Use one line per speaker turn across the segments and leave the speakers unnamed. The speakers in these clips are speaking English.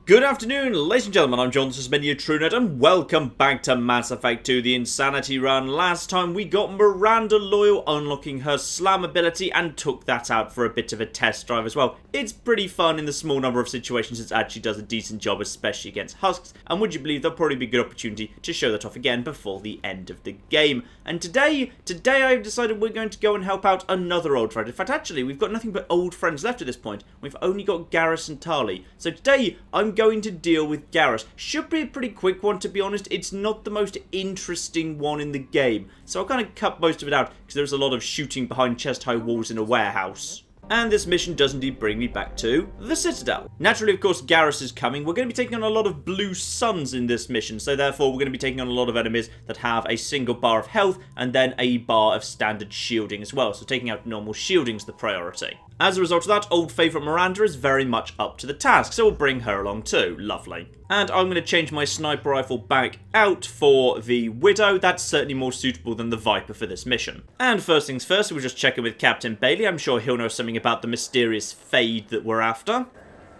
Good afternoon, ladies and gentlemen, I'm John, this is Menu TrueNet, and welcome back to Mass Effect 2, the Insanity Run. Last time we got Miranda Loyal unlocking her slam ability and took that out for a bit of a test drive as well. It's pretty fun in the small number of situations it actually does a decent job, especially against Husks, and would you believe there'll probably be a good opportunity to show that off again before the end of the game. And today I've decided we're going to go and help out another old friend. In fact, actually, we've got nothing but old friends left at this point. We've only got Garrus and Tali. So today, I'm going to deal with Garrus. Should be a pretty quick one, to be honest. It's not the most interesting one in the game, so I'll kind of cut most of it out because there's a lot of shooting behind chest-high walls in a warehouse. And this mission does indeed bring me back to the Citadel. Naturally, of course, Garrus is coming. We're going to be taking on a lot of blue suns in this mission, so therefore we're going to be taking on a lot of enemies that have a single bar of health and then a bar of standard shielding as well, so taking out normal shielding is the priority. As a result of that, old favourite Miranda is very much up to the task, so we'll bring her along too. Lovely. And I'm going to change my sniper rifle back out for the Widow. That's certainly more suitable than the Viper for this mission. And first things first, we'll just check in with Captain Bailey. I'm sure he'll know something about the mysterious Fade that we're after.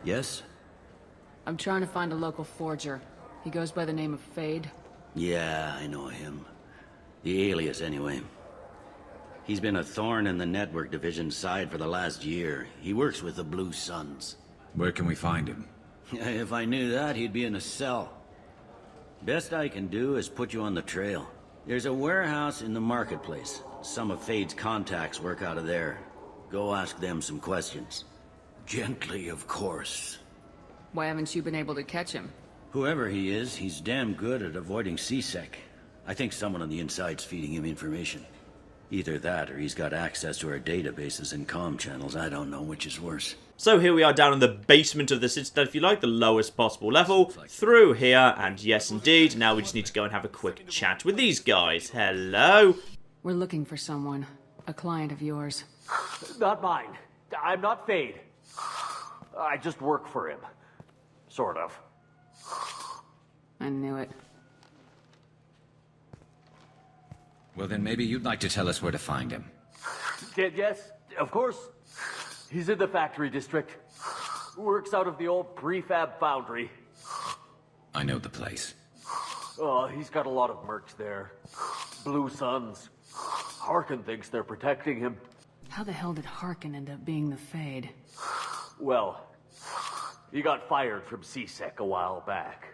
Yes?
I'm trying to find a local forger. He goes by the name of Fade.
Yeah, I know him. The alias, anyway. He's been a thorn in the network division's side for the last year. He works with the Blue Suns.
Where can we find him?
If I knew that, he'd be in a cell. Best I can do is put you on the trail. There's a warehouse in the marketplace. Some of Fade's contacts work out of there. Go ask them some questions. Gently, of course.
Why haven't you been able to catch him?
Whoever he is, he's damn good at avoiding CSEC. I think someone on the inside's feeding him information. Either that, or he's got access to our databases and comm channels. I don't know which is worse.
So here we are down in the basement of the Citadel, if you like, the lowest possible level. Through here, and yes indeed, now we just need to go and have a quick chat with these guys. Hello?
We're looking for someone. A client of yours.
Not mine. I'm not Fade. I just work for him. Sort of.
I knew it.
Well, then maybe you'd like to tell us where to find him.
Yes, of course. He's in the factory district. Works out of the old prefab foundry.
I know the place.
Oh, he's got a lot of mercs there. Blue Suns. Harkin thinks they're protecting him.
How the hell did Harkin end up being the Fade?
Well, he got fired from CSEC a while back.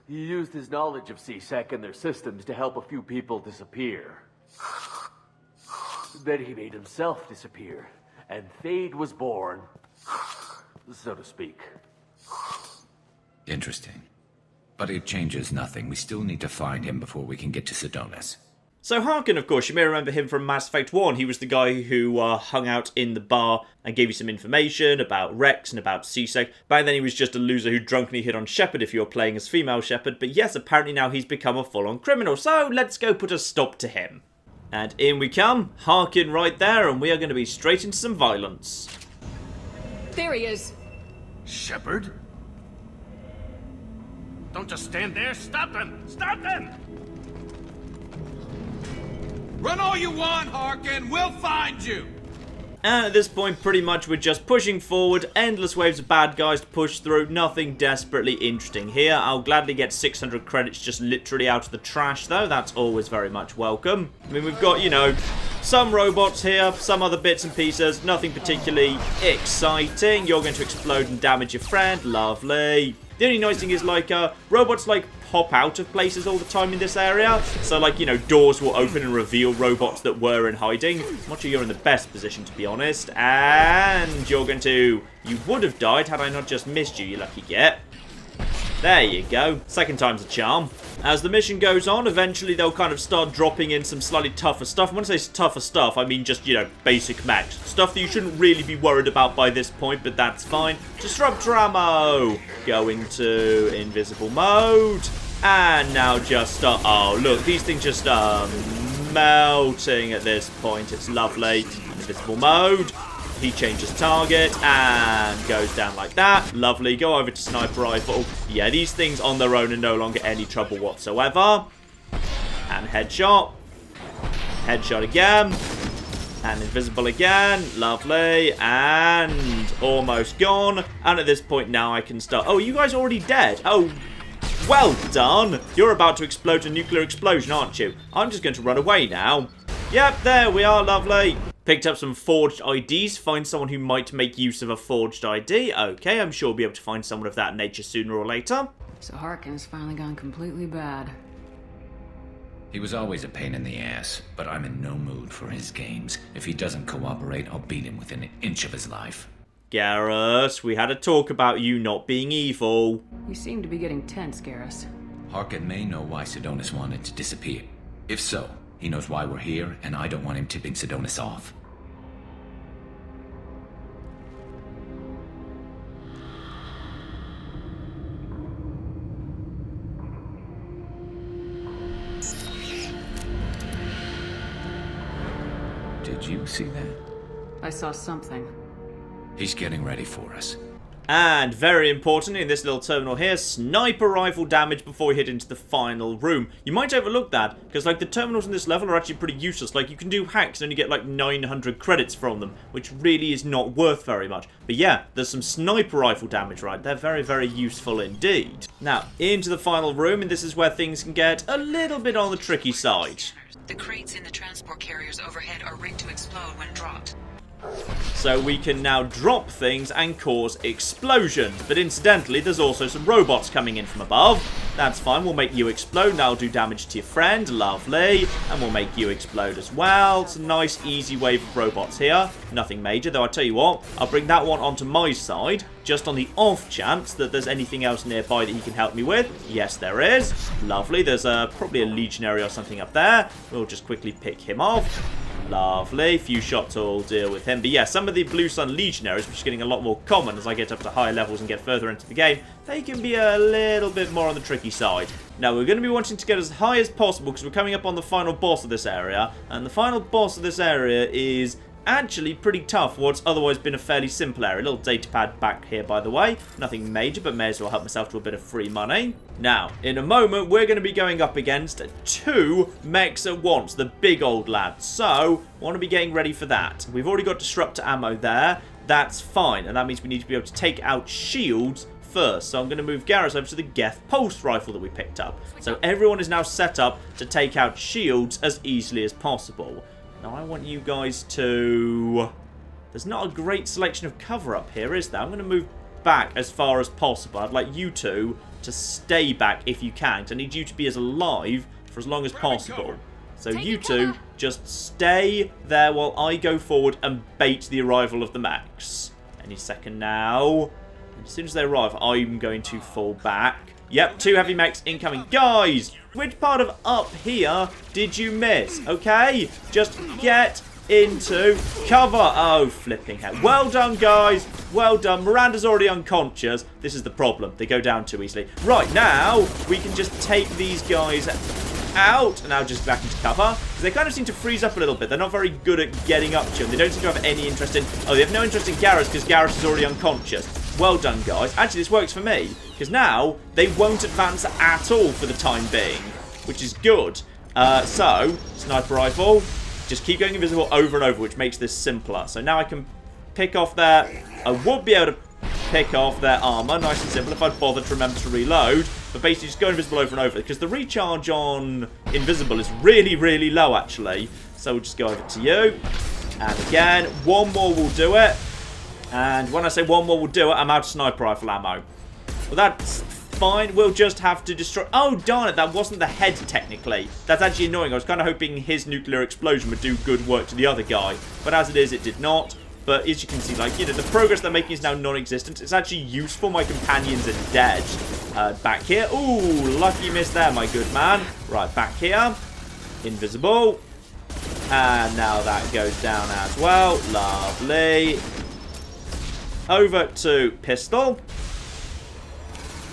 He used his knowledge of CSEC and their systems to help a few people disappear. Then he made himself disappear, and Fade was born, so to speak.
Interesting. But it changes nothing. We still need to find him before we can get to Sedonis.
So Harkin, of course, you may remember him from Mass Effect 1. He was the guy who hung out in the bar and gave you some information about Rex and about CSEC. Back then he was just a loser who drunkenly hit on Shepard if you were playing as female Shepard. But yes, apparently now he's become a full-on criminal. So let's go put a stop to him. And in we come. Harkin right there, and we are going to be straight into some violence.
There he is!
Shepard? Don't just stand there. Stop them! Stop them! Run all you want, Harkin. We'll find you.
And at this point, pretty much we're just pushing forward, endless waves of bad guys to push through, nothing desperately interesting here. I'll gladly get 600 credits just literally out of the trash though, that's always very much welcome. I mean, we've got, you know, some robots here, some other bits and pieces, nothing particularly exciting. You're going to explode and damage your friend, lovely. The only nice thing is, like, robots, like, pop out of places all the time in this area. So, like, you know, doors will open and reveal robots that were in hiding. I'm not sure you're in the best position, to be honest. And you're going to... You would have died had I not just missed you, you lucky git. There you go. Second time's a charm. As the mission goes on, eventually they'll kind of start dropping in some slightly tougher stuff. And when I say tougher stuff, I mean just, you know, basic mechs. Stuff that you shouldn't really be worried about by this point, but that's fine. Disruptor ammo. Going to invisible mode. And now just start... Oh, look, these things just are melting at this point. It's lovely. Invisible mode. He changes target and goes down like that. Lovely. Go over to sniper rifle. Yeah, these things on their own are no longer any trouble whatsoever. And headshot. Headshot again. And invisible again. Lovely. And almost gone. And at this point now I can start. Oh, you guys are already dead. Oh, well done. You're about to explode a nuclear explosion, aren't you? I'm just going to run away now. Yep, there we are. Lovely. Picked up some forged IDs. Find someone who might make use of a forged ID. Okay, I'm sure we'll be able to find someone of that nature sooner or later.
So Harkin's finally gone completely bad.
He was always a pain in the ass, but I'm in no mood for his games. If he doesn't cooperate, I'll beat him within an inch of his life.
Garrus, we had a talk about you not being evil.
You seem to be getting tense, Garrus.
Harkin may know why Sidonis wanted to disappear. If so, he knows why we're here, and I don't want him tipping Sidonis off. Did you see that?
I saw something.
He's getting ready for us.
And very importantly in this little terminal here, sniper rifle damage before we head into the final room. You might overlook that, because like the terminals in this level are actually pretty useless. Like you can do hacks and only get like 900 credits from them, which really is not worth very much. But yeah, there's some sniper rifle damage, right? They're very, very useful indeed. Now, into the final room, and this is where things can get a little bit on the tricky side.
The crates in the transport carriers overhead are rigged to explode when dropped.
So we can now drop things and cause explosions. But incidentally, there's also some robots coming in from above. That's fine, we'll make you explode. That'll do damage to your friend. Lovely. And we'll make you explode as well. It's a nice, easy wave of robots here. Nothing major, though I'll tell you what. I'll bring that one onto my side, just on the off chance that there's anything else nearby that he can help me with. Yes, there is. Lovely. There's probably a legionary or something up there. We'll just quickly pick him off. Lovely. Few shots will deal with him. But yeah, some of the Blue Sun Legionaries, which is getting a lot more common as I get up to higher levels and get further into the game, they can be a little bit more on the tricky side. Now, we're going to be wanting to get as high as possible because we're coming up on the final boss of this area. And the final boss of this area is actually pretty tough for what's otherwise been a fairly simple area. A little data pad back here, by the way. Nothing major, but may as well help myself to a bit of free money. Now, in a moment, we're going to be going up against 2 mechs at once, the big old lads. So, want to be getting ready for that. We've already got disruptor ammo there. That's fine, and that means we need to be able to take out shields first. So I'm going to move Garrus over to the Geth pulse rifle that we picked up. So everyone is now set up to take out shields as easily as possible. Now, I want you guys to... There's not a great selection of cover up here, is there? I'm going to move back as far as possible. I'd like you two to stay back if you can, because I need you to be as alive for as long as possible. So you two just stay there while I go forward and bait the arrival of the mechs. Any second now. And as soon as they arrive, I'm going to fall back. Yep, 2 heavy mechs incoming. Guys, which part of up here did you miss? Okay, just get into cover. Oh, flipping heck. Well done, guys. Well done. Miranda's already unconscious. This is the problem. They go down too easily. Right, now we can just take these guys out. And now just back into cover. They kind of seem to freeze up a little bit. They're not very good at getting up to him. They don't seem to have any interest in... Oh, they have no interest in Garrus because Garrus is already unconscious. Well done, guys. Actually, this works for me. Because now, they won't advance at all for the time being. Which is good. So, sniper rifle. Just keep going invisible over and over, which makes this simpler. So now I can pick off their... I would be able to pick off their armor. Nice and simple if I'd bother to remember to reload. But basically just go invisible over and over. Because the recharge on invisible is really, really low, actually. So we'll just go over to you. And again, one more will do it. And when I say one more will do it, I'm out of sniper rifle ammo. Well, that's fine. We'll just have to destroy... Oh, darn it. That wasn't the head, technically. That's actually annoying. I was kind of hoping his nuclear explosion would do good work to the other guy. But as it is, it did not. But as you can see, like, you know, the progress they're making is now non-existent. It's actually useful. My companions are dead. Back here. Ooh, lucky miss there, my good man. Right, back here. Invisible. And now that goes down as well. Lovely. Over to pistol.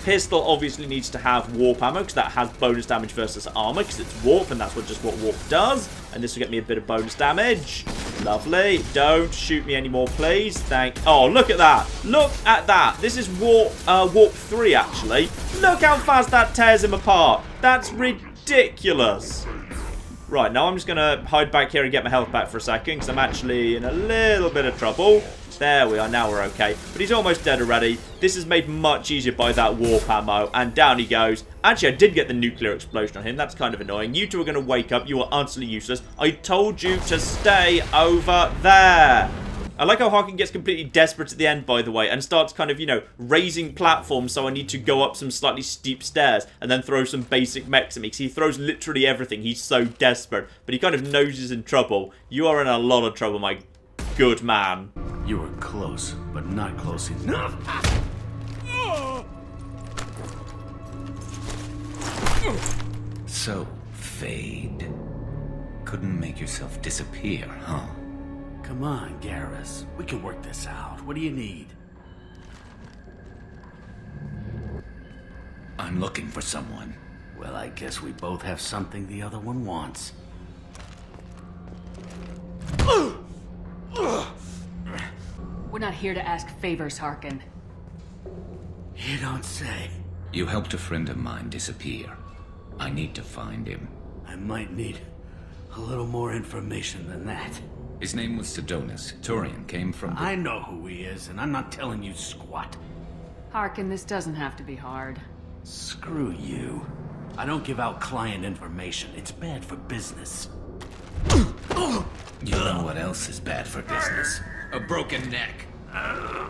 Pistol obviously needs to have warp ammo because that has bonus damage versus armor because it's warp and that's just what warp does. And this will get me a bit of bonus damage. Lovely. Don't shoot me anymore, please. Oh, look at that. Look at that. This is warp 3, actually. Look how fast that tears him apart. That's ridiculous. Right, now I'm just going to hide back here and get my health back for a second, because I'm actually in a little bit of trouble. There we are, now we're okay. But he's almost dead already. This is made much easier by that warp ammo, and down he goes. Actually, I did get the nuclear explosion on him. That's kind of annoying. You two are going to wake up. You are utterly useless. I told you to stay over there. I like how Harkin gets completely desperate at the end, by the way, and starts kind of, you know, raising platforms, so I need to go up some slightly steep stairs and then throw some basic mechs at me, because he throws literally everything. He's so desperate, but he kind of knows he's in trouble. You are in a lot of trouble, my good man.
You were close, but not close enough.
So, Fade. Couldn't make yourself disappear, huh?
Come on, Garrus. We can work this out. What do you need?
I'm looking for someone.
Well, I guess we both have something the other one wants.
We're not here to ask favors, Harkin.
You don't say.
You helped a friend of mine disappear. I need to find him.
I might need a little more information than that.
His name was Sidonis. Turian came from the...
I know who he is, and I'm not telling you squat.
Harkin, this doesn't have to be hard.
Screw you. I don't give out client information. It's bad for business.
You know what else is bad for business? A broken neck.
All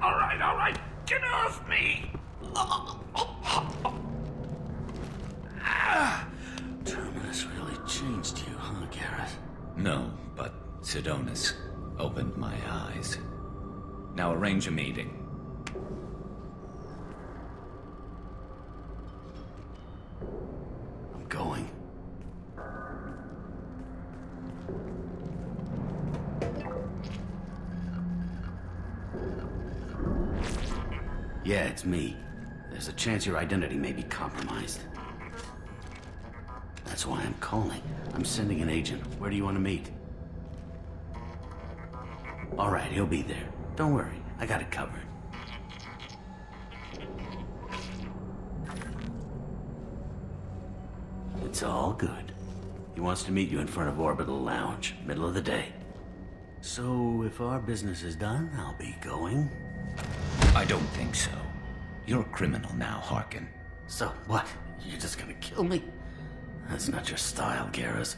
right. Get off me! Terminus really changed you, huh, Garrus?
No, but Sidonis opened my eyes. Now arrange a meeting.
I'm going. Yeah, it's me. There's a chance your identity may be compromised. That's why I'm calling. I'm sending an agent. Where do you want to meet? All right, he'll be there. Don't worry, I got it covered. It's all good. He wants to meet you in front of Orbital Lounge, middle of the day. So, if our business is done, I'll be going.
I don't think so. You're a criminal now, Harkin.
So, what? You're just gonna kill me? That's not your style, Garrus.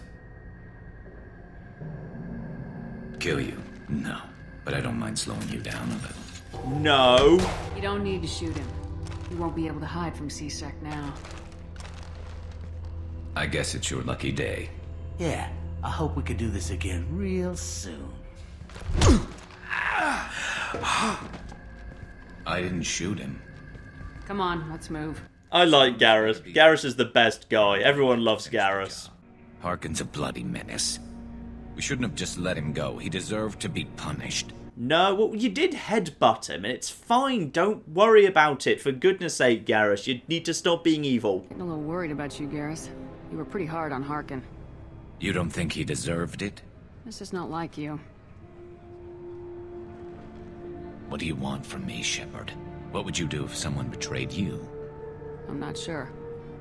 Kill you? No. But I don't mind slowing you down a little.
No.
You don't need to shoot him. He won't be able to hide from C-Sec now.
I guess it's your lucky day.
Yeah, I hope we could do this again real soon.
I didn't shoot him.
Come on, let's move.
I like Garrus. Garrus is the best guy. Everyone loves Garrus.
Harkin's a bloody menace. We shouldn't have just let him go. He deserved to be punished.
No, well, you did headbutt him, and it's fine. Don't worry about it. For goodness sake, Garrus, you need to stop being evil.
Getting a little worried about you, Garrus. You were pretty hard on Harkin.
You don't think he deserved it?
This is not like you.
What do you want from me, Shepard? What would you do if someone betrayed you?
I'm not sure,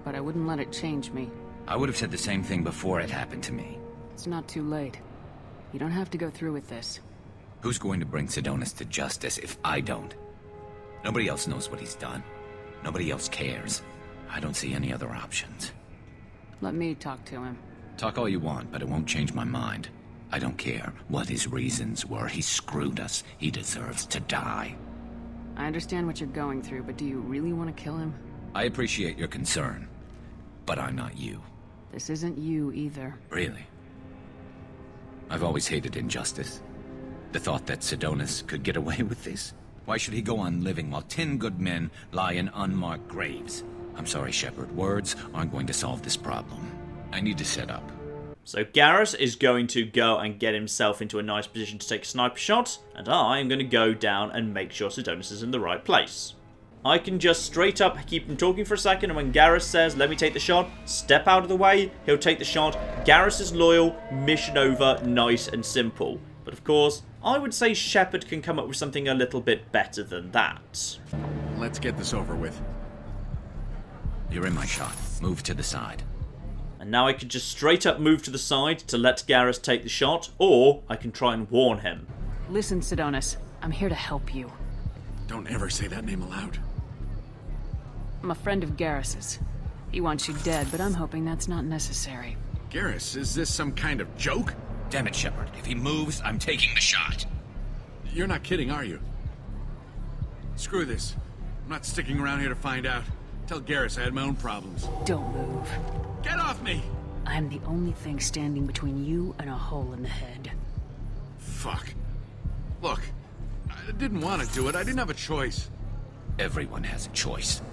but I wouldn't let it change me.
I would have said the same thing before it happened to me.
It's not too late. You don't have to go through with this.
Who's going to bring Sidonis to justice if I don't? Nobody else knows what he's done. Nobody else cares. I don't see any other options.
Let me talk to him.
Talk all you want, but it won't change my mind. I don't care what his reasons were. He screwed us. He deserves to die.
I understand what you're going through, but do you really want to kill him?
I appreciate your concern, but I'm not you.
This isn't you either.
Really? I've always hated injustice. The thought that Sidonis could get away with this? Why should he go on living while 10 good men lie in unmarked graves? I'm sorry, Shepard. Words aren't going to solve this problem. I need to set up.
So Garrus is going to go and get himself into a nice position to take a sniper shot, and I am going to go down and make sure Sidonis is in the right place. I can just straight up keep him talking for a second, and when Garrus says, let me take the shot, step out of the way, he'll take the shot. Garrus is loyal, mission over, nice and simple. But of course, I would say Shepard can come up with something a little bit better than that.
Let's get this over with.
You're in my shot. Move to the side.
And now I could just straight up move to the side to let Garrus take the shot, or I can try and warn him.
Listen, Sidonis. I'm here to help you.
Don't ever say that name aloud.
I'm a friend of Garrus's. He wants you dead, but I'm hoping that's not necessary.
Garrus, is this some kind of joke?
Damn it, Shepard. If he moves, I'm taking the shot.
You're not kidding, are you? Screw this. I'm not sticking around here to find out. Tell Garrus I had my own problems.
Don't move.
Get off me!
I'm the only thing standing between you and a hole in the head.
Fuck. Look, I didn't want to do it. I didn't have a choice.
Everyone has a choice.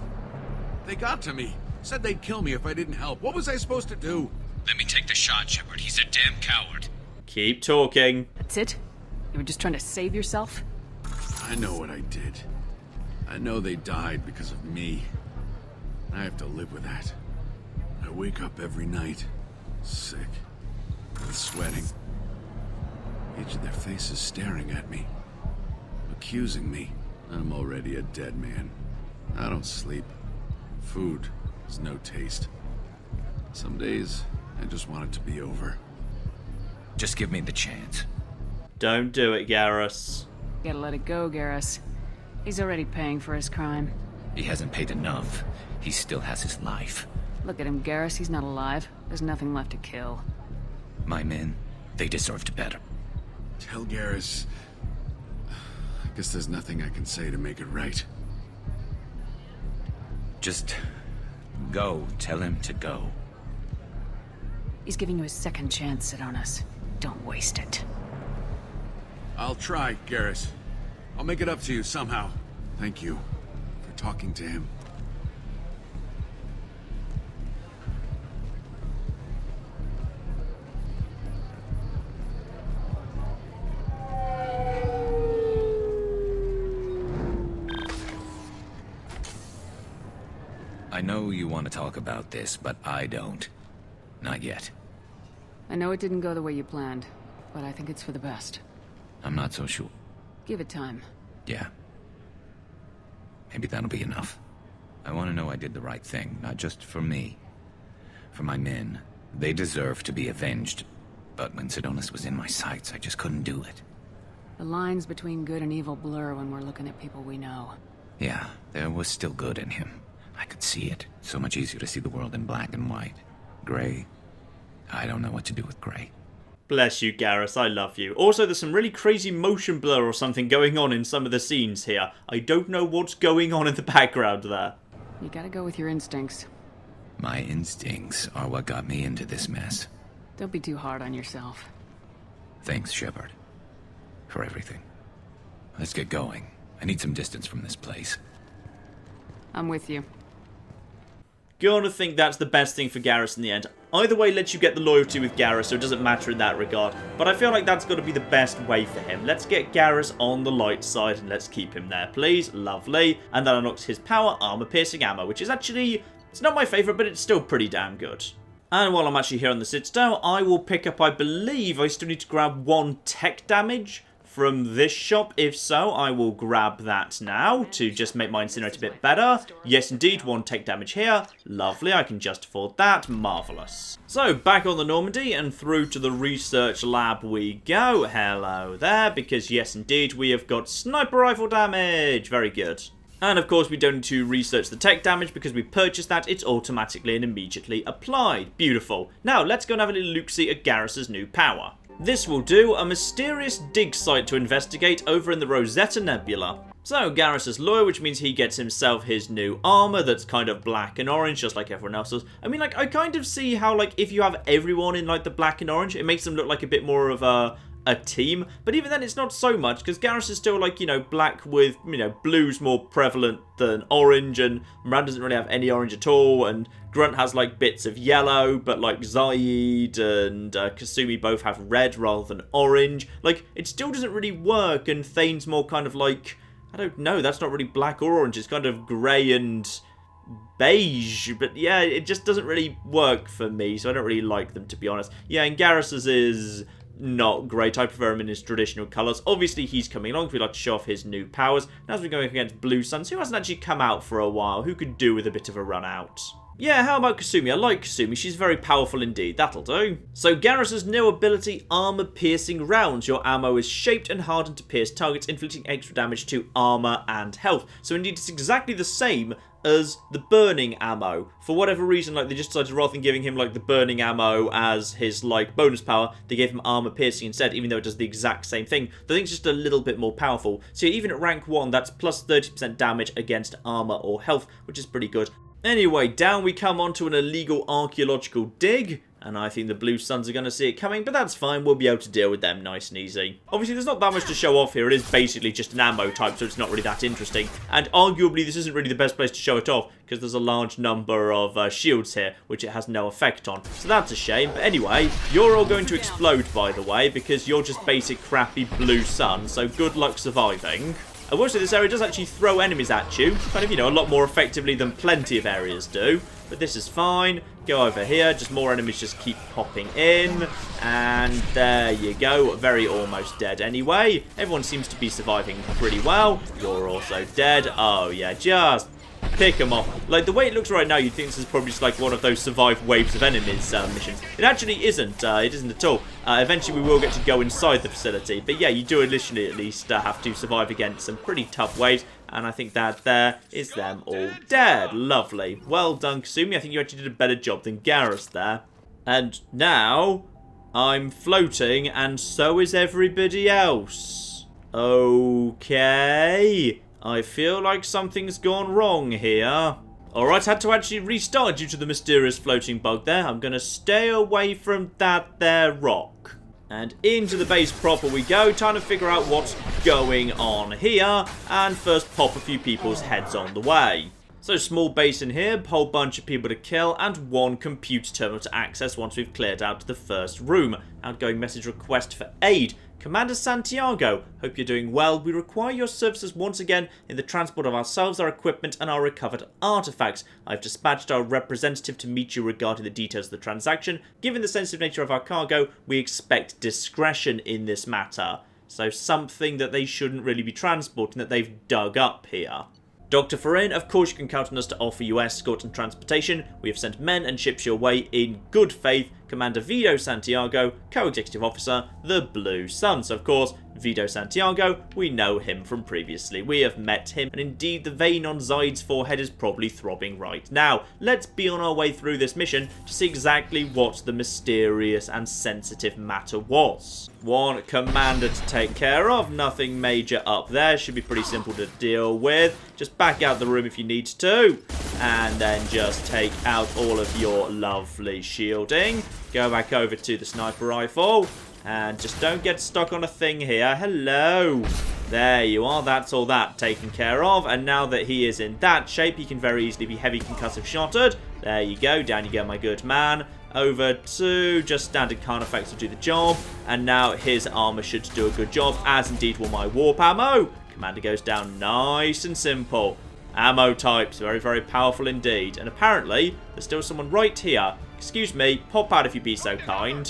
They got to me. Said they'd kill me if I didn't help. What was I supposed to do?
Let me take the shot, Shepard. He's a damn coward.
Keep talking.
That's it? You were just trying to save yourself?
I know what I did. I know they died because of me. I have to live with that. I wake up every night, sick, with sweating. Each of their faces staring at me, accusing me. I'm already a dead man. I don't sleep. Food has no taste. Some days, I just want it to be over.
Just give me the chance.
Don't do it, Garrus.
Gotta let it go, Garrus. He's already paying for his crime.
He hasn't paid enough. He still has his life.
Look at him, Garrus. He's not alive. There's nothing left to kill.
My men, they deserved better.
Tell Garrus... I guess there's nothing I can say to make it right.
Just go. Tell him to go.
He's giving you a second chance, Sidonis. Don't waste it.
I'll try, Garrus. I'll make it up to you somehow. Thank you for talking to him.
I know you want to talk about this, but I don't. Not yet.
I know it didn't go the way you planned, but I think it's for the best.
I'm not so sure.
Give it time.
Yeah. Maybe that'll be enough. I want to know I did the right thing, not just for me. For my men. They deserve to be avenged. But when Sidonis was in my sights, I just couldn't do it.
The lines between good and evil blur when we're looking at people we know.
Yeah, there was still good in him. I could see it. So much easier to see the world in black and white. Gray? I don't know what to do with gray.
Bless you, Garrus, I love you. Also, there's some really crazy motion blur or something going on in some of the scenes here. I don't know what's going on in the background there.
You gotta go with your instincts.
My instincts are what got me into this mess.
Don't be too hard on yourself.
Thanks, Shepard. For everything. Let's get going. I need some distance from this place.
I'm with you.
Gonna think that's the best thing for Garrus in the end. Either way lets you get the loyalty with Garrus, so it doesn't matter in that regard. But I feel like that's got to be the best way for him. Let's get Garrus on the light side and let's keep him there, please. Lovely. And that unlocks his power armor-piercing ammo, which is actually... It's not my favourite, but it's still pretty damn good. And while I'm actually here on the Citadel, I will pick up, I believe, I still need to grab 1 tech damage from this shop. If so, I will grab that now to just make my incinerator a bit better. Yes, indeed, 1 tech damage here. Lovely, I can just afford that. Marvellous. So, back on the Normandy and through to the research lab we go. Hello there, because yes, indeed, we have got sniper rifle damage. Very good. And of course we don't need to research the tech damage because we purchased that, it's automatically and immediately applied. Beautiful. Now let's go and have a little look-see at Garrus's new power. This will do, a mysterious dig site to investigate over in the Rosetta Nebula. So Garrus is loyal, which means he gets himself his new armor that's kind of black and orange, just like everyone else's. I mean, like, I kind of see how, like, if you have everyone in, like, the black and orange, it makes them look like a bit more of a team, but even then it's not so much, because Garrus is still, like, you know, black with, you know, blue's more prevalent than orange, and Moran doesn't really have any orange at all, and Grunt has, like, bits of yellow, but, like, Zaid and Kasumi both have red rather than orange. Like, it still doesn't really work, and Thane's more kind of like, I don't know, that's not really black or orange, it's kind of grey and beige, but yeah, it just doesn't really work for me, so I don't really like them, to be honest. Yeah, and Garrus's is not great. I prefer him in his traditional colours. Obviously, he's coming along. We'd like to show off his new powers. And as we're going against Blue Suns, who hasn't actually come out for a while, who could do with a bit of a run out. Yeah, how about Kasumi? I like Kasumi. She's very powerful indeed. That'll do. So Garrus' new ability, armor-piercing rounds. Your ammo is shaped and hardened to pierce targets, inflicting extra damage to armor and health. So indeed, it's exactly the same as the burning ammo. For whatever reason, like, they just decided rather than giving him, like, the burning ammo as his, like, bonus power, they gave him armor piercing instead, even though it does the exact same thing. The thing's just a little bit more powerful. So even at rank 1, that's plus 30% damage against armor or health, which is pretty good. Anyway, down we come onto an illegal archaeological dig. And I think the Blue Suns are going to see it coming, but that's fine. We'll be able to deal with them nice and easy. Obviously, there's not that much to show off here. It is basically just an ammo type, so it's not really that interesting. And arguably, this isn't really the best place to show it off, because there's a large number of shields here, which it has no effect on. So that's a shame. But anyway, you're all going to explode, by the way, because you're just basic crappy Blue Sun, so good luck surviving. I will say this area does actually throw enemies at you, kind of, you know, a lot more effectively than plenty of areas do. But this is fine. Go over here. Just more enemies just keep popping in. And there you go. Very almost dead anyway. Everyone seems to be surviving pretty well. You're also dead. Oh, yeah. Just pick them off. Like, the way it looks right now, you'd think this is probably just like one of those survive waves of enemies missions. It actually isn't. It isn't at all. Eventually, we will get to go inside the facility. But yeah, you do initially at least have to survive against some pretty tough waves. And I think that there is them all dead. Lovely. Well done, Kasumi. I think you actually did a better job than Garrus there. And now, I'm floating, and so is everybody else. Okay. I feel like something's gone wrong here. Alright, had to actually restart due to the mysterious floating bug there. I'm going to stay away from that there rock. And into the base proper we go, trying to figure out what's going on here, and first pop a few people's heads on the way. So small base in here, whole bunch of people to kill, and one computer terminal to access once we've cleared out the first room. Outgoing message request for aid. Commander Santiago, hope you're doing well. We require your services once again in the transport of ourselves, our equipment, and our recovered artifacts. I've dispatched our representative to meet you regarding the details of the transaction. Given the sensitive nature of our cargo, we expect discretion in this matter. So something that they shouldn't really be transporting that they've dug up here. Dr. Farin, of course you can count on us to offer you escort and transportation. We have sent men and ships your way in good faith. Commander Vito Santiago, Co-Executive Officer, the Blue Suns. Of course, Vito Santiago, we know him from previously. We have met him, and indeed the vein on Zaid's forehead is probably throbbing right now. Let's be on our way through this mission to see exactly what the mysterious and sensitive matter was. One commander to take care of, nothing major up there, should be pretty simple to deal with. Just back out the room if you need to, and then just take out all of your lovely shielding. Go back over to the sniper rifle. And just don't get stuck on a thing here. Hello. There you are. That's all that taken care of. And now that he is in that shape, he can very easily be heavy concussive shotted. There you go. Down you go, my good man. Over to just standard Carnifex to do the job. And now his armor should do a good job, as indeed will my warp ammo. Commander goes down nice and simple. Ammo types. Very, very powerful indeed. And apparently, there's still someone right here. Excuse me. Pop out if you be so kind.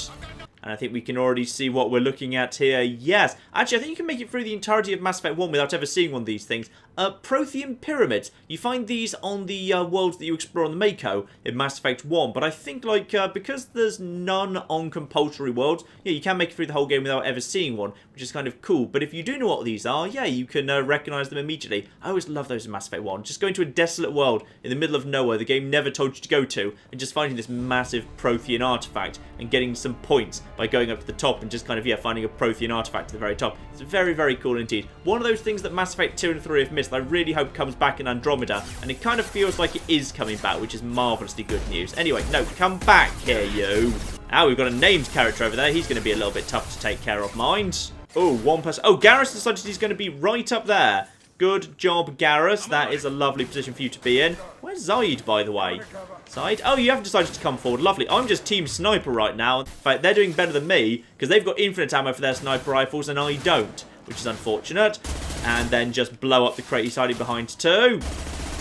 And I think we can already see what we're looking at here. Yes. Actually, I think you can make it through the entirety of Mass Effect 1 without ever seeing one of these things. Prothean Pyramids. You find these on the worlds that you explore on the Mako in Mass Effect 1. But I think, like, because there's none on compulsory worlds, yeah, you can make it through the whole game without ever seeing one, which is kind of cool. But if you do know what these are, yeah, you can recognize them immediately. I always love those in Mass Effect 1. Just going to a desolate world in the middle of nowhere the game never told you to go to, and just finding this massive Prothean artifact and getting some points by going up to the top and just kind of, yeah, finding a Prothean artifact at the very top. It's very, very cool indeed. One of those things that Mass Effect 2 and 3 have missed, I really hope comes back in Andromeda, and it kind of feels like it is coming back, which is marvellously good news. Anyway, no, come back here, you. Ah, we've got a named character over there. He's going to be a little bit tough to take care of, mind. Oh, one person. Oh, Garrus decided he's going to be right up there. Good job, Garrus. That is a lovely position for you to be in. Where's Zaid, by the way? Zaid? Oh, you haven't decided to come forward. Lovely. I'm just Team Sniper right now. In fact, they're doing better than me, because they've got infinite ammo for their sniper rifles, and I don't, which is unfortunate. And then just blow up the crate he's hiding behind too.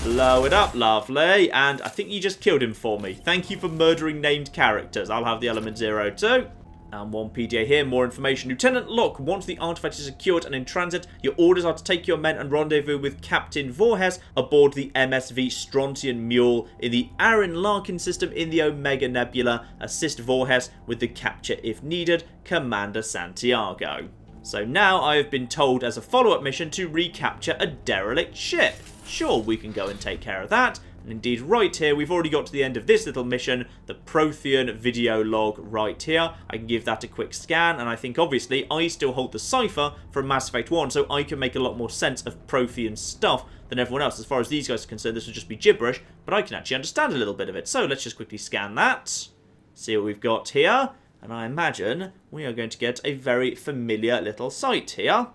Blow it up. Lovely. And I think you just killed him for me. Thank you for murdering named characters. I'll have the element 0 too. And one PDA here, more information. Lieutenant Locke, once the artifact is secured and in transit, your orders are to take your men and rendezvous with Captain Voorhees aboard the MSV Strontium Mule in the Arinlarkan system in the Omega Nebula. Assist Voorhees with the capture if needed. Commander Santiago. So now I have been told as a follow-up mission to recapture a derelict ship. Sure, we can go and take care of that. And indeed, right here, we've already got to the end of this little mission, the Prothean video log right here. I can give that a quick scan, and I think, obviously, I still hold the cipher from Mass Effect 1, so I can make a lot more sense of Prothean stuff than everyone else. As far as these guys are concerned, this would just be gibberish, but I can actually understand a little bit of it. So let's just quickly scan that, see what we've got here, and I imagine we are going to get a very familiar little sight here.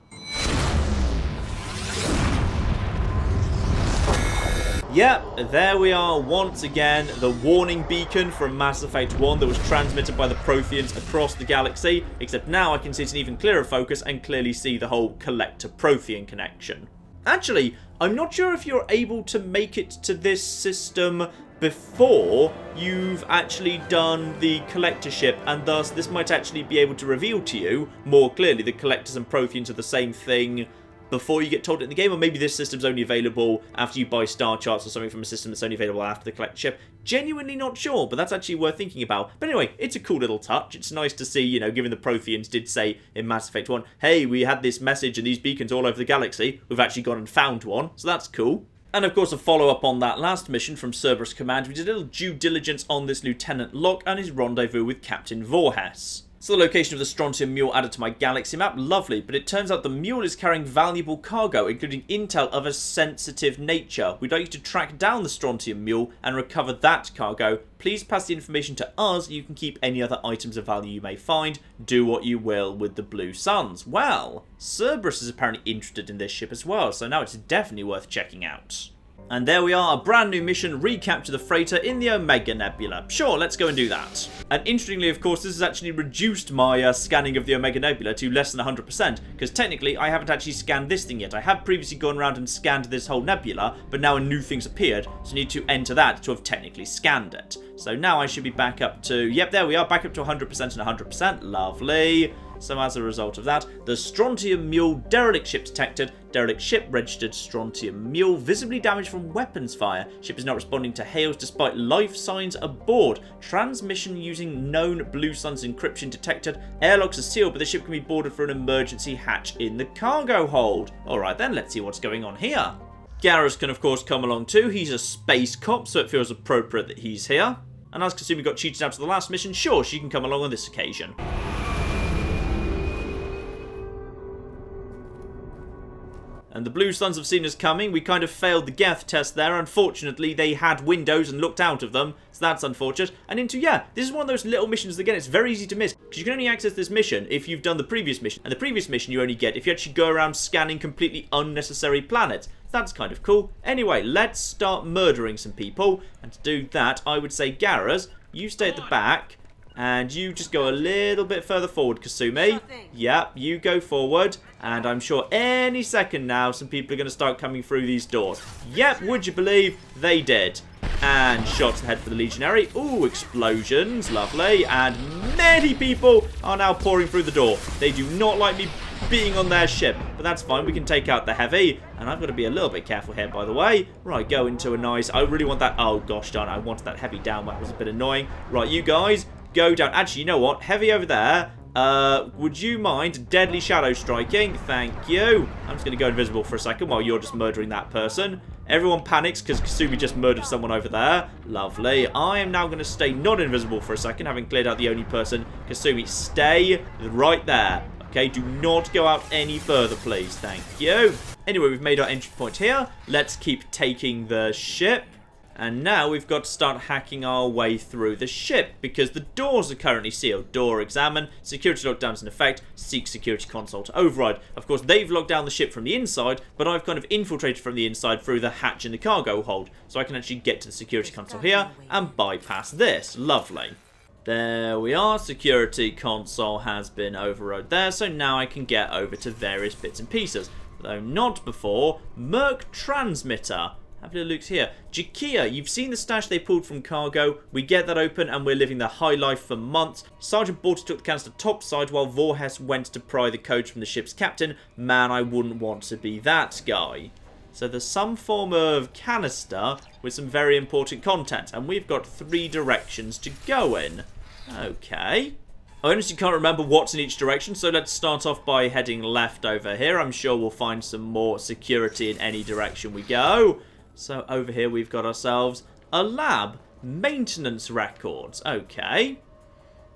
Yep, there we are once again, the warning beacon from Mass Effect 1 that was transmitted by the Protheans across the galaxy, except now I can see it in even clearer focus and clearly see the whole Collector-Prothean connection. Actually, I'm not sure if you're able to make it to this system before you've actually done the Collector ship, and thus this might actually be able to reveal to you more clearly the Collectors and Protheans are the same thing before you get told it in the game, or maybe this system's only available after you buy star charts or something from a system that's only available after the Collector ship. Genuinely not sure, but that's actually worth thinking about. But anyway, it's a cool little touch. It's nice to see, you know, given the Protheans did say in Mass Effect 1, hey, we had this message and these beacons all over the galaxy, we've actually gone and found one, so that's cool. And of course, a follow-up on that last mission from Cerberus Command, we did a little due diligence on this Lieutenant Locke and his rendezvous with Captain Voorhees. So the location of the Strontium Mule added to my galaxy map, lovely, but it turns out the mule is carrying valuable cargo, including intel of a sensitive nature. We'd like you to track down the Strontium Mule and recover that cargo. Please pass the information to us, you can keep any other items of value you may find. Do what you will with the Blue Suns. Well, Cerberus is apparently interested in this ship as well, so now it's definitely worth checking out. And there we are, a brand new mission, recapture the freighter in the Omega Nebula. Sure, let's go and do that. And interestingly, of course, this has actually reduced my scanning of the Omega Nebula to less than 100%, because technically I haven't actually scanned this thing yet. I have previously gone around and scanned this whole nebula, but now a new thing's appeared, so I need to enter that to have technically scanned it. So now I should be back up to, yep, there we are, back up to 100% and 100%, lovely. So as a result of that, the Strontium Mule derelict ship detected. Derelict ship registered Strontium Mule, visibly damaged from weapons fire. Ship is not responding to hails despite life signs aboard. Transmission using known Blue Suns encryption detected. Airlocks are sealed, but the ship can be boarded for an emergency hatch in the cargo hold. Alright then, let's see what's going on here. Garrus can of course come along too. He's a space cop, so it feels appropriate that he's here. And as Kasumi got cheated out to the last mission, sure, she can come along on this occasion. And the Blue Suns have seen us coming. We kind of failed the Geth test there. Unfortunately, they had windows and looked out of them. So that's unfortunate. And yeah, this is one of those little missions, again, it's very easy to miss. Because you can only access this mission if you've done the previous mission. And the previous mission you only get if you actually go around scanning completely unnecessary planets. That's kind of cool. Anyway, let's start murdering some people. And to do that, I would say, Garrus, you stay at the back. And you just go a little bit further forward, Kasumi. Yep, you go forward. And I'm sure any second now, some people are going to start coming through these doors. Yep, would you believe they did. And shots ahead for the Legionary. Ooh, explosions. Lovely. And many people are now pouring through the door. They do not like me being on their ship. But that's fine. We can take out the heavy. And I've got to be a little bit careful here, by the way. Right, go into a nice... I really want that... Oh, gosh darn, I wanted that heavy down. That was a bit annoying. Right, you guys... Go down. Actually, you know what? Heavy over there. Would you mind deadly shadow striking? Thank you. I'm just going to go invisible for a second while you're just murdering that person. Everyone panics because Kasumi just murdered someone over there. Lovely. I am now going to stay not invisible for a second, having cleared out the only person. Kasumi, stay right there. Okay, do not go out any further, please. Thank you. Anyway, we've made our entry point here. Let's keep taking the ship. And now we've got to start hacking our way through the ship because the doors are currently sealed. Door examine, security lockdown is in effect, seek security console to override. Of course, they've locked down the ship from the inside, but I've kind of infiltrated from the inside through the hatch in the cargo hold. So I can actually get to the security console here and bypass this. Lovely. There we are, security console has been overrode there, so now I can get over to various bits and pieces. Though not before Merc transmitter. Have a little look here. Jakia, you've seen the stash they pulled from cargo. We get that open and we're living the high life for months. Sergeant Borty took the canister topside while Voorhis went to pry the codes from the ship's captain. Man, I wouldn't want to be that guy. So there's some form of canister with some very important content. And we've got 3 directions to go in. Okay. I honestly can't remember what's in each direction, so let's start off by heading left over here. I'm sure we'll find some more security in any direction we go. So over here we've got ourselves a lab. Maintenance records. Okay.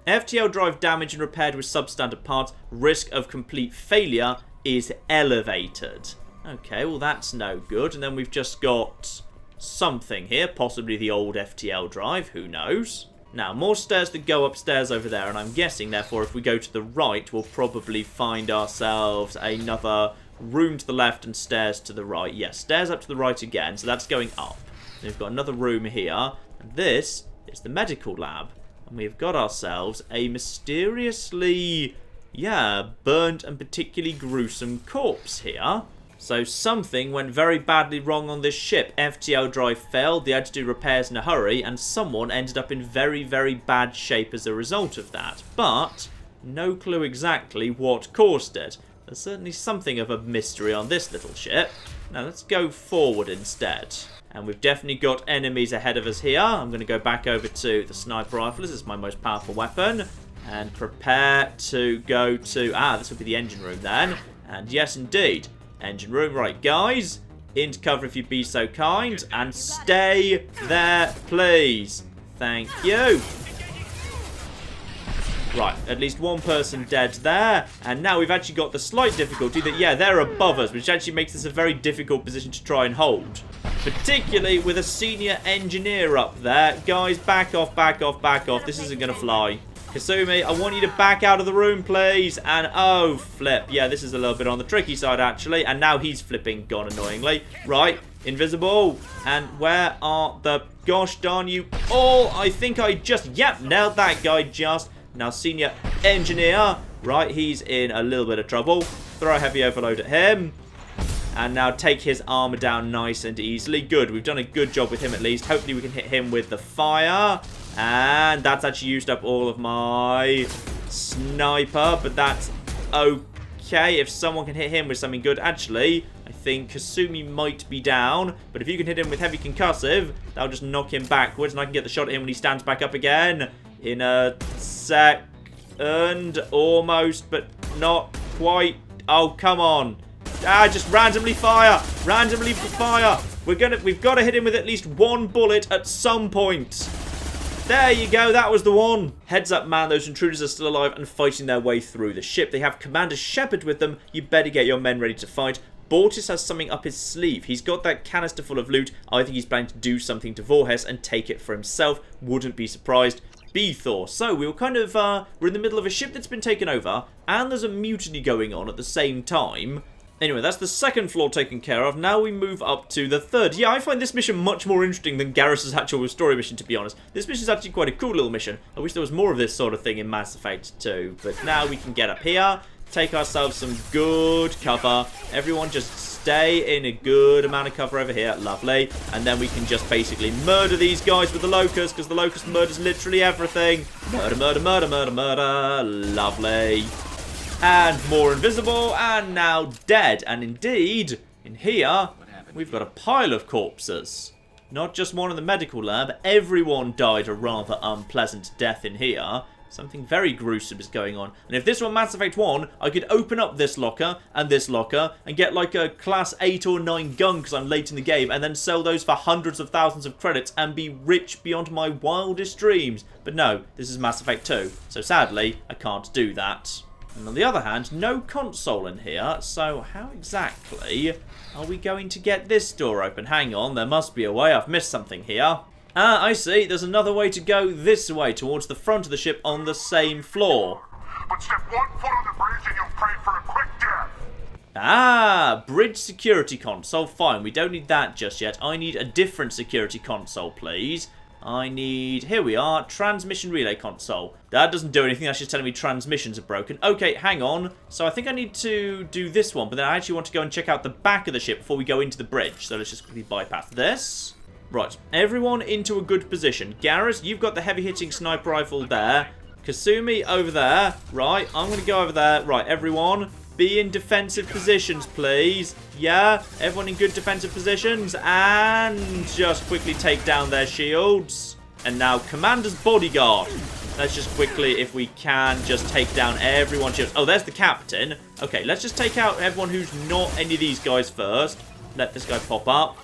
FTL drive damaged and repaired with substandard parts. Risk of complete failure is elevated. Okay, well that's no good. And then we've just got something here. Possibly the old FTL drive. Who knows? Now, more stairs that go upstairs over there, and I'm guessing, therefore, if we go to the right, we'll probably find ourselves another room to the left and stairs to the right. Yes, stairs up to the right again, so that's going up. Then we've got another room here, and this is the medical lab. And we've got ourselves a mysteriously, burnt and particularly gruesome corpse here. So something went very badly wrong on this ship. FTL drive failed, they had to do repairs in a hurry, and someone ended up in very, very bad shape as a result of that. But no clue exactly what caused it. There's certainly something of a mystery on this little ship. Now let's go forward instead. And we've definitely got enemies ahead of us here. I'm going to go back over to the sniper rifle. This is my most powerful weapon. And prepare to go to... this would be the engine room then. And yes, indeed. Engine room. Right, guys. Into cover if you'd be so kind. And stay there, please. Thank you. Right, at least one person dead there. And now we've actually got the slight difficulty that, they're above us, which actually makes this a very difficult position to try and hold. Particularly with a senior engineer up there. Guys, back off, back off, back off. This isn't going to fly. Kasumi, I want you to back out of the room, please. And, oh, flip. Yeah, this is a little bit on the tricky side, actually. And now he's flipping gone annoyingly. Right, invisible. And where are the... Gosh darn you all. I think I just... nailed that guy just. Now, senior engineer. Right, he's in a little bit of trouble. Throw a heavy overload at him. And now take his armor down nice and easily. Good, we've done a good job with him at least. Hopefully we can hit him with the fire. And that's actually used up all of my sniper. But that's okay. If someone can hit him with something good. Actually, I think Kasumi might be down. But if you can hit him with heavy concussive, that'll just knock him backwards. And I can get the shot at him when he stands back up again. In a second. Almost, but not quite. Oh, come on. Just randomly fire. Randomly fire. We've got to hit him with at least one bullet at some point. There you go, that was the one. Heads up, man, those intruders are still alive and fighting their way through the ship. They have Commander Shepard with them. You better get your men ready to fight. Bortis has something up his sleeve. He's got that canister full of loot. I think he's planning to do something to Voorhis and take it for himself. Wouldn't be surprised. Thor. So we were we're in the middle of a ship that's been taken over, and there's a mutiny going on at the same time. Anyway, that's the second floor taken care of. Now we move up to the third. Yeah, I find this mission much more interesting than Garrus' actual story mission, to be honest. This mission is actually quite a cool little mission. I wish there was more of this sort of thing in Mass Effect 2. But now we can get up here, take ourselves some good cover. Everyone just stay in a good amount of cover over here. Lovely. And then we can just basically murder these guys with the locust, because the locust murders literally everything. Murder, murder, murder, murder, murder. Lovely. And more invisible, and now dead. And indeed, in here, we've got a pile of corpses. Not just one in the medical lab. Everyone died a rather unpleasant death in here. Something very gruesome is going on. And if this were Mass Effect 1, I could open up this locker and get like a class 8 or 9 gun because I'm late in the game, and then sell those for hundreds of thousands of credits and be rich beyond my wildest dreams. But no, this is Mass Effect 2, so sadly, I can't do that. And on the other hand, no console in here, so how exactly are we going to get this door open? Hang on, there must be a way. I've missed something here. Ah, I see. There's another way to go this way, towards the front of the ship on the same floor.
But step 1 foot on the bridge and you'll pray for a quick death.
Ah, bridge security console. Fine, we don't need that just yet. I need a different security console, please. I need... Here we are. Transmission relay console. That doesn't do anything. That's just telling me transmissions are broken. Okay, hang on. So I think I need to do this one. But then I actually want to go and check out the back of the ship before we go into the bridge. So let's just quickly bypass this. Right. Everyone into a good position. Garrus, you've got the heavy-hitting sniper rifle there. Kasumi over there. Right. I'm going to go over there. Right, everyone. Be in defensive positions, please. Yeah, everyone in good defensive positions. And just quickly take down their shields. And now, Commander's Bodyguard. Let's just quickly, if we can, just take down everyone's shields. Oh, there's the captain. Okay, let's just take out everyone who's not any of these guys first. Let this guy pop up.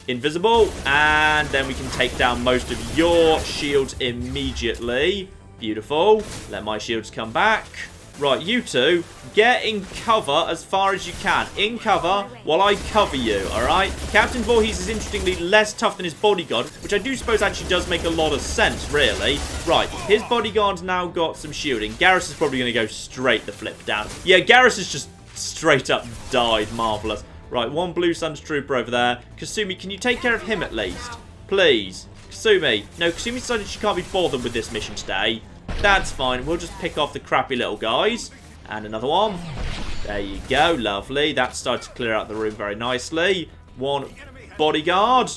Invisible. And then we can take down most of your shields immediately. Beautiful. Let my shields come back. Right, you two, get in cover as far as you can. In cover while I cover you, alright? Captain Voorhees is interestingly less tough than his bodyguard, which I do suppose actually does make a lot of sense, really. Right, his bodyguard's now got some shielding. Garrus is probably going to go straight the flip down. Yeah, Garrus has just straight up died. Marvellous. Right, one Blue Suns trooper over there. Kasumi, can you take care of him at least? Please. Kasumi. No, Kasumi decided she can't be bothered with this mission today. That's fine. We'll just pick off the crappy little guys. And another one. There you go. Lovely. That started to clear out the room very nicely. One bodyguard.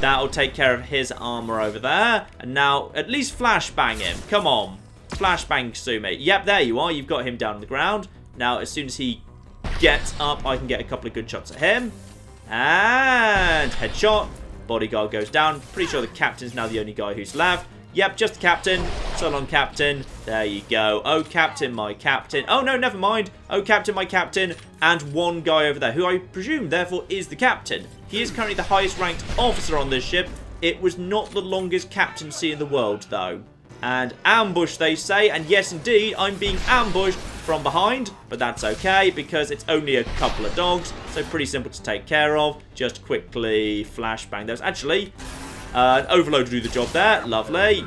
That'll take care of his armor over there. And now, at least flashbang him. Come on. Flashbang Kasumi. Yep, there you are. You've got him down on the ground. Now, as soon as he gets up, I can get a couple of good shots at him. And headshot. Bodyguard goes down. Pretty sure the captain's now the only guy who's left. Yep, just the captain. So long, captain. There you go. Oh, captain, my captain. Oh, no, never mind. Oh, captain, my captain. And one guy over there, who I presume, therefore, is the captain. He is currently the highest-ranked officer on this ship. It was not the longest captaincy in the world, though. And ambush, they say. And yes, indeed, I'm being ambushed from behind. But that's okay, because it's only a couple of dogs. So pretty simple to take care of. Just quickly flashbang those. Actually... Overload to do the job there. Lovely.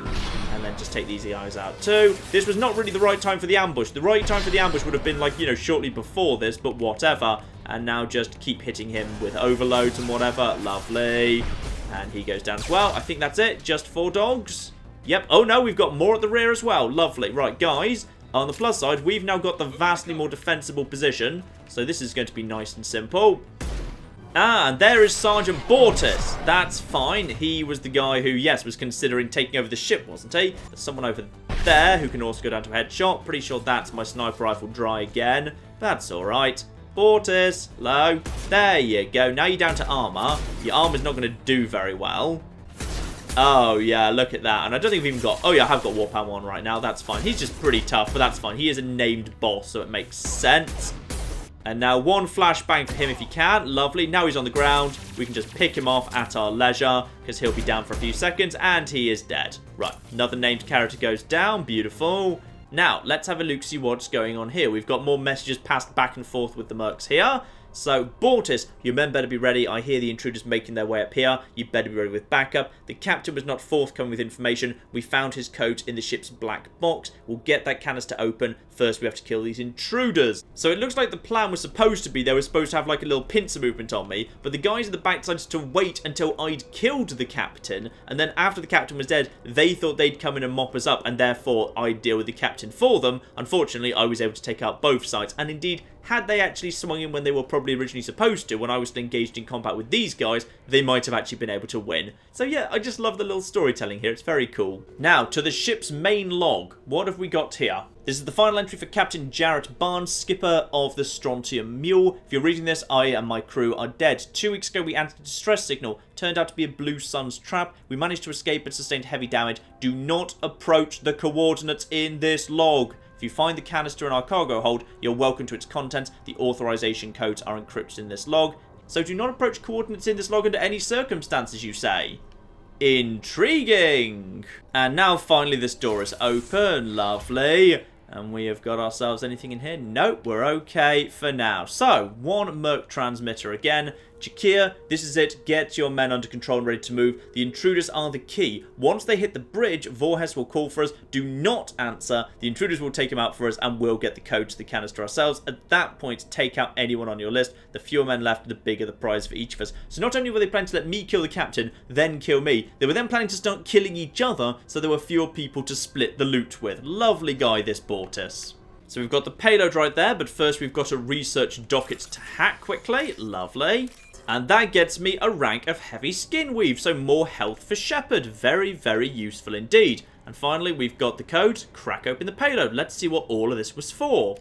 And then just take these guys out too. This was not really the right time for the ambush. The right time for the ambush would have been like, you know, shortly before this, but whatever. And now just keep hitting him with overloads and whatever. Lovely. And he goes down as well. I think that's it. Just 4 dogs. Yep. Oh no, we've got more at the rear as well. Lovely. Right, guys. On the plus side, we've now got the vastly more defensible position. So this is going to be nice and simple. Ah, and there is Sergeant Bortis. That's fine. He was the guy who, yes, was considering taking over the ship, wasn't he? There's someone over there who can also go down to a headshot. Pretty sure that's my sniper rifle dry again. That's alright. Bortis, low. There you go. Now you're down to armor. Your armor's not going to do very well. Oh, yeah, look at that. And I don't think we've even got... Oh, yeah, I have got Warpower 1 right now. That's fine. He's just pretty tough, but that's fine. He is a named boss, so it makes sense. And now one flashbang for him if he can. Lovely. Now he's on the ground. We can just pick him off at our leisure because he'll be down for a few seconds and he is dead. Right. Another named character goes down. Beautiful. Now, let's have a look, see what's going on here. We've got more messages passed back and forth with the mercs here. So, Bortis, your men better be ready. I hear the intruders making their way up here. You better be ready with backup. The captain was not forthcoming with information. We found his coat in the ship's black box. We'll get that canister open. First, we have to kill these intruders. So, it looks like the plan was supposed to be they were supposed to have like a little pincer movement on me. But the guys in the back decided to wait until I'd killed the captain. And then after the captain was dead, they thought they'd come in and mop us up. And therefore, I'd deal with the captain for them. Unfortunately, I was able to take out both sides. And indeed, had they actually swung in when they were probably originally supposed to, when I was still engaged in combat with these guys, they might have actually been able to win. So yeah, I just love the little storytelling here. It's very cool. Now, to the ship's main log. What have we got here? This is the final entry for Captain Jarrett Barnes, skipper of the Strontium Mule. If you're reading this, I and my crew are dead. 2 weeks ago, we answered a distress signal. Turned out to be a Blue Sun's trap. We managed to escape but sustained heavy damage. Do not approach the coordinates in this log. If you find the canister in our cargo hold, you're welcome to its contents. The authorization codes are encrypted in this log. So do not approach coordinates in this log under any circumstances, you say. Intriguing! And now finally this door is open. Lovely. And we have got ourselves anything in here? Nope, we're okay for now. So, one Merc transmitter again. Chakir, this is it. Get your men under control and ready to move. The intruders are the key. Once they hit the bridge, Voorhis will call for us. Do not answer. The intruders will take him out for us and we'll get the code to the canister ourselves. At that point, take out anyone on your list. The fewer men left, the bigger the prize for each of us. So not only were they planning to let me kill the captain, then kill me, they were then planning to start killing each other so there were fewer people to split the loot with. Lovely guy, this Bortus. So we've got the payload right there, but first we've got to research docket to hack quickly. Lovely. And that gets me a rank of heavy skin weave, so more health for Shepard. Very, very useful indeed. And finally, we've got the code. Crack open the payload. Let's see what all of this was for.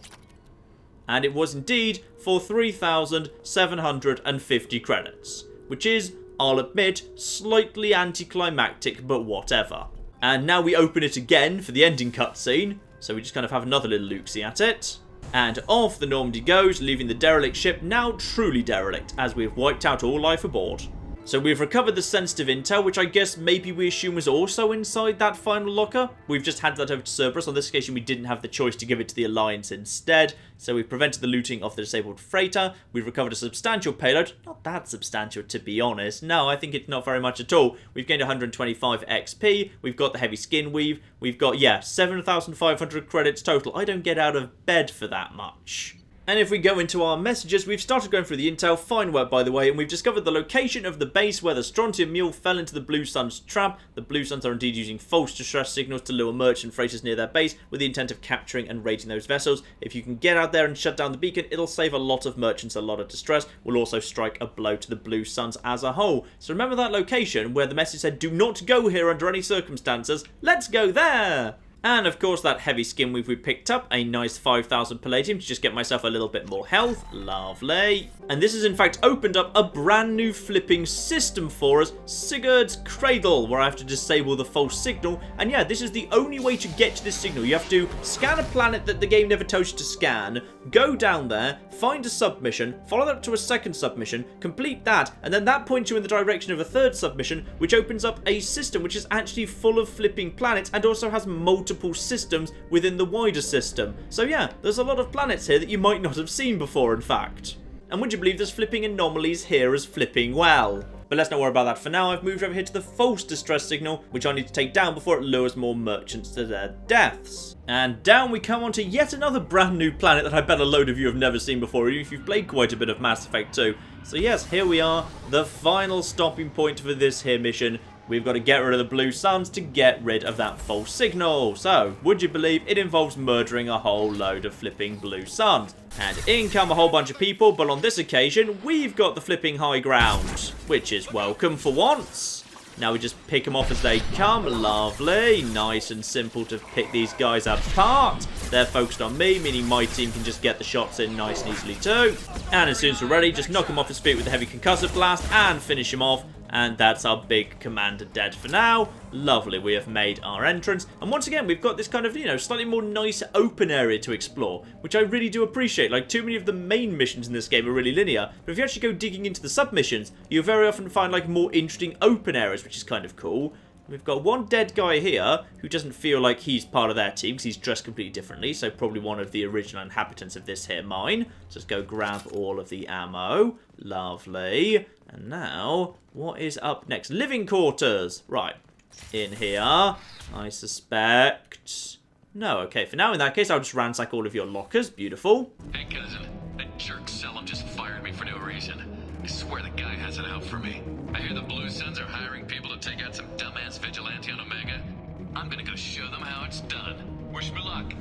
And it was indeed for 3,750 credits, which is, I'll admit, slightly anticlimactic, but whatever. And now we open it again for the ending cutscene, so we just kind of have another little look-see at it. And off the Normandy goes, leaving the derelict ship now truly derelict, as we have wiped out all life aboard. So we've recovered the sensitive intel, which I guess maybe we assume was also inside that final locker. We've just handed that over to Cerberus. On this occasion, we didn't have the choice to give it to the Alliance instead. So we've prevented the looting of the disabled freighter. We've recovered a substantial payload. Not that substantial, to be honest. No, I think it's not very much at all. We've gained 125 XP. We've got the heavy skin weave. We've got, 7,500 credits total. I don't get out of bed for that much. And if we go into our messages, we've started going through the intel, fine work by the way, and we've discovered the location of the base where the Strontium Mule fell into the Blue Sun's trap. The Blue Suns are indeed using false distress signals to lure merchant freighters near their base with the intent of capturing and raiding those vessels. If you can get out there and shut down the beacon, it'll save a lot of merchants a lot of distress. We'll also strike a blow to the Blue Suns as a whole. So remember that location where the message said, do not go here under any circumstances. Let's go there! And of course that heavy skin weave we picked up, a nice 5,000 palladium to just get myself a little bit more health. Lovely. And this has in fact opened up a brand new flipping system for us, Sigurd's Cradle, where I have to disable the false signal. And yeah, this is the only way to get to this signal. You have to scan a planet that the game never tells you to scan, go down there, find a submission, follow that to a second submission, complete that, and then that points you in the direction of a third submission, which opens up a system which is actually full of flipping planets and also has multiple systems within the wider system. So yeah, there's a lot of planets here that you might not have seen before, in fact. And would you believe there's flipping anomalies here as flipping well? But let's not worry about that for now. I've moved over here to the false distress signal, which I need to take down before it lures more merchants to their deaths. And down we come onto yet another brand new planet that I bet a load of you have never seen before, even if you've played quite a bit of Mass Effect 2. So yes, here we are, the final stopping point for this here mission. We've got to get rid of the Blue Suns to get rid of that false signal. So, would you believe it involves murdering a whole load of flipping Blue Suns? And in come a whole bunch of people, but on this occasion, we've got the flipping high ground, which is welcome for once. Now we just pick them off as they come. Lovely. Nice and simple to pick these guys apart. They're focused on me, meaning my team can just get the shots in nice and easily too. And as soon as we're ready, just knock him off his feet with a heavy concussive blast and finish him off. And that's our big commander dead for now. Lovely, we have made our entrance. And once again, we've got this kind of, slightly more nice open area to explore, which I really do appreciate. Like, too many of the main missions in this game are really linear. But if you actually go digging into the sub-missions, you very often find, like, more interesting open areas, which is kind of cool. We've got one dead guy here who doesn't feel like he's part of their team because he's dressed completely differently. So probably one of the original inhabitants of this here mine. So let's go grab all of the ammo. Lovely. And now, what is up next? Living quarters. Right. In here, I suspect... No, okay. For now, in that case, I'll just ransack all of your lockers. Beautiful.
Hey, cousin. That jerk Selim just fired me for no reason. I swear the guy has it out for me. I hear the Blue Suns are hiring people to take out some dumbass vigilante on Omega. I'm gonna go show them how it's done. Wish me luck.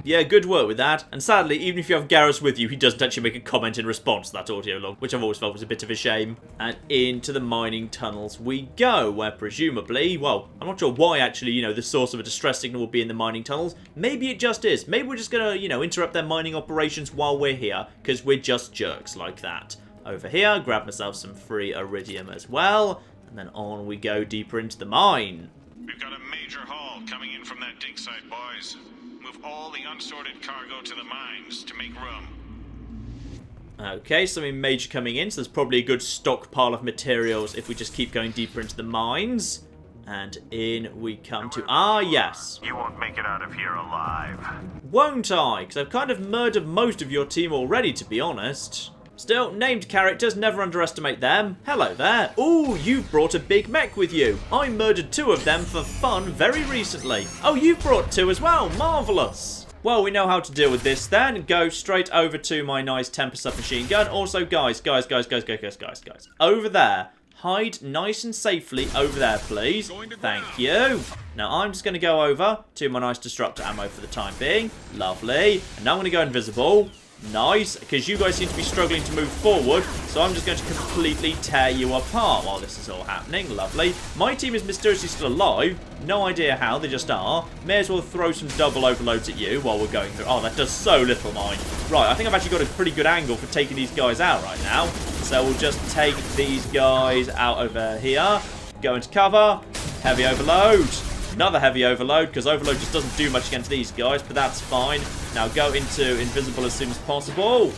Yeah, good work with that. And sadly, even if you have Garrus with you, he doesn't actually make a comment in response to that audio log, which I've always felt was a bit of a shame. And into the mining tunnels we go, where presumably, well, I'm not sure why actually, the source of a distress signal will be in the mining tunnels. Maybe it just is. Maybe we're just gonna, interrupt their mining operations while we're here, because we're just jerks like that. Over here, grab myself some free iridium as well, and then on we go deeper into the mine.
We've got a major haul coming in from that dig site, boys. Move all the unsorted cargo to the mines to make room.
Okay, something major coming in, so there's probably a good stockpile of materials if we just keep going deeper into the mines. And in we come to... Ah, yes.
You won't make it out of here alive.
Won't I? Because I've kind of murdered most of your team already, to be honest. Still, named characters, never underestimate them. Hello there. Ooh, you've brought a big mech with you. I murdered 2 of them for fun very recently. Oh, you've brought 2 as well. Marvellous. Well, we know how to deal with this then. Go straight over to my nice temper submachine gun. Also, guys. Over there. Hide nice and safely over there, please. Thank you. Now, I'm just going to go over to my nice destructor ammo for the time being. Lovely. And now I'm going to go invisible. Nice, because you guys seem to be struggling to move forward, so I'm just going to completely tear you apart while this is all happening. Lovely. My team is mysteriously still alive. No idea how, they just are. May as well throw some double overloads at you while we're going through. Oh, that does so little, mine. Right, I think I've actually got a pretty good angle for taking these guys out right now. So we'll just take these guys out over here. Go into cover. Heavy overload. Another heavy overload, because overload just doesn't do much against these guys, but that's fine. Now go into invisible as soon as possible.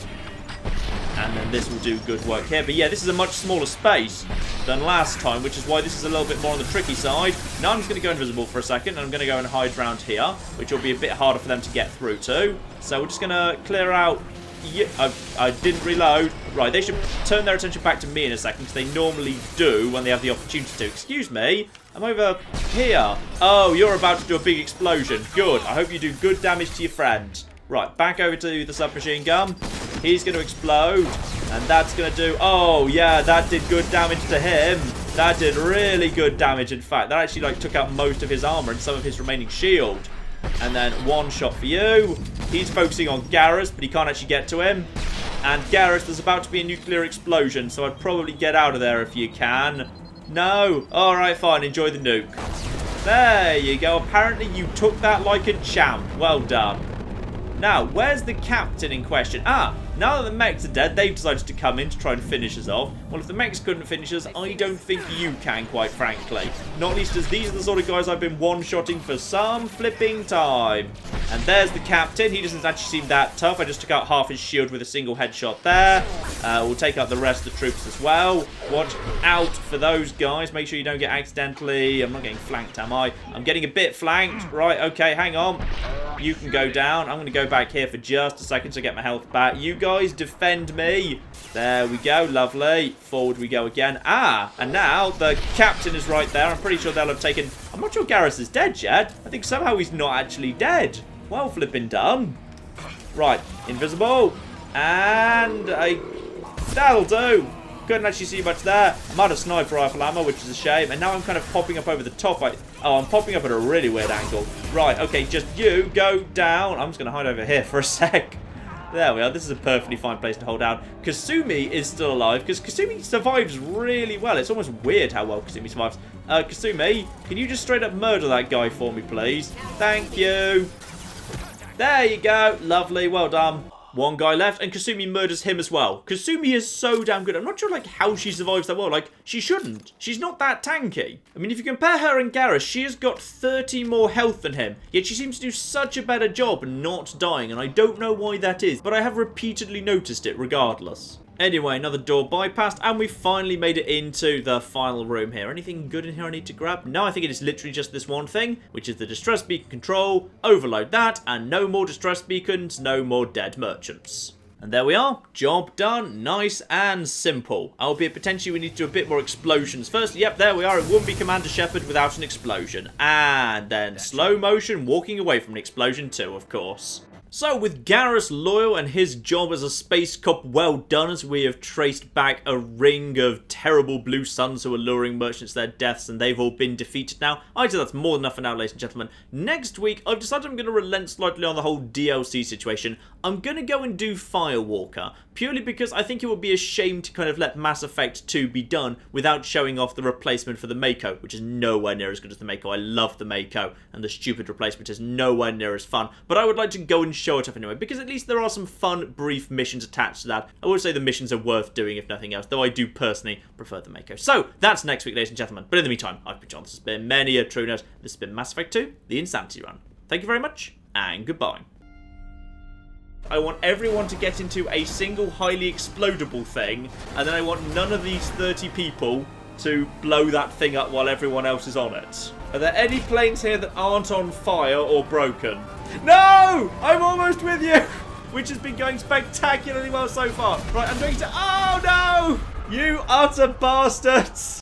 And then this will do good work here. But yeah, this is a much smaller space than last time, which is why this is a little bit more on the tricky side. Now I'm just going to go invisible for a second, and I'm going to go and hide around here, which will be a bit harder for them to get through to. So we're just going to clear out... Yeah, I didn't reload. Right, they should turn their attention back to me in a second, because they normally do when they have the opportunity to. Excuse me, I'm over here. Oh, you're about to do a big explosion. Good. I hope you do good damage to your friend. Right, back over to the submachine gun. He's going to explode, and that's going to do... Oh, yeah, that did good damage to him. That did really good damage, in fact. That actually, like, took out most of his armor and some of his remaining shield. And then 1 shot for you. He's focusing on Garrus, but he can't actually get to him. And Garrus, there's about to be a nuclear explosion, so I'd probably get out of there if you can. No. Alright, fine. Enjoy the nuke. There you go. Apparently you took that like a champ. Well done. Now, where's the captain in question? Ah, now that the mechs are dead, they've decided to come in to try and finish us off. Well, if the mechs couldn't finish us, I don't think you can, quite frankly. Not least as these are the sort of guys I've been one-shotting for some flipping time. And there's the captain. He doesn't actually seem that tough. I just took out half his shield with a single headshot there. We'll take out the rest of the troops as well. Watch out for those guys. Make sure you don't get accidentally... I'm not getting flanked, am I? I'm getting a bit flanked. Right, okay, hang on. You can go down. I'm going to go back here for just a second to get my health back. You guys defend me. There we go. Lovely. Forward we go again. Ah, and now the captain is right there. I'm pretty sure they'll have taken... I'm not sure Garrus is dead yet. I think somehow he's not actually dead. Well flipping done. Right. Invisible. And that'll do. Couldn't actually see much there. I'm out of sniper rifle ammo, which is a shame. And now I'm kind of popping up over the top. Oh, I'm popping up at a really weird angle. Right, okay, just you go down. I'm just going to hide over here for a sec. There we are. This is a perfectly fine place to hold out. Kasumi is still alive, because Kasumi survives really well. It's almost weird how well Kasumi survives. Kasumi, can you just straight up murder that guy for me, please? Thank you. There you go. Lovely. Well done. 1 guy left, and Kasumi murders him as well. Kasumi is so damn good. I'm not sure, like, how she survives that well. Like, she shouldn't. She's not that tanky. I mean, if you compare her and Garrus, she has got 30 more health than him. Yet she seems to do such a better job not dying, and I don't know why that is, but I have repeatedly noticed it regardless. Anyway, another door bypassed, and we finally made it into the final room here. Anything good in here I need to grab? No, I think it is literally just this one thing, which is the distress beacon control. Overload that, and no more distress beacons, no more dead merchants. And there we are. Job done. Nice and simple. Albeit potentially we need to do a bit more explosions first. Yep, there we are. It wouldn't be Commander Shepard without an explosion. And then slow motion walking away from an explosion too, of course. So, with Garrus loyal and his job as a space cop well done, as we have traced back a ring of terrible blue suns who are luring merchants to their deaths, and they've all been defeated now, I'd say that's more than enough for now, ladies and gentlemen. Next week, I've decided I'm going to relent slightly on the whole DLC situation. I'm going to go and do Firewalker, purely because I think it would be a shame to kind of let Mass Effect 2 be done without showing off the replacement for the Mako, which is nowhere near as good as the Mako. I love the Mako, and the stupid replacement is nowhere near as fun, but I would like to go and show it off anyway, because at least there are some fun, brief missions attached to that. I would say the missions are worth doing, if nothing else, though I do personally prefer the Mako. So, that's next week, ladies and gentlemen. But in the meantime, I've been John. This has been many a true nerd. This has been Mass Effect 2, The Insanity Run. Thank you very much, and goodbye. I want everyone to get into a single highly explodable thing, and then I want none of these 30 people to blow that thing up while everyone else is on it. Are there any planes here that aren't on fire or broken? No! I'm almost with you! which has been going spectacularly well so far. Right, I'm going to... Oh, no! You utter bastards!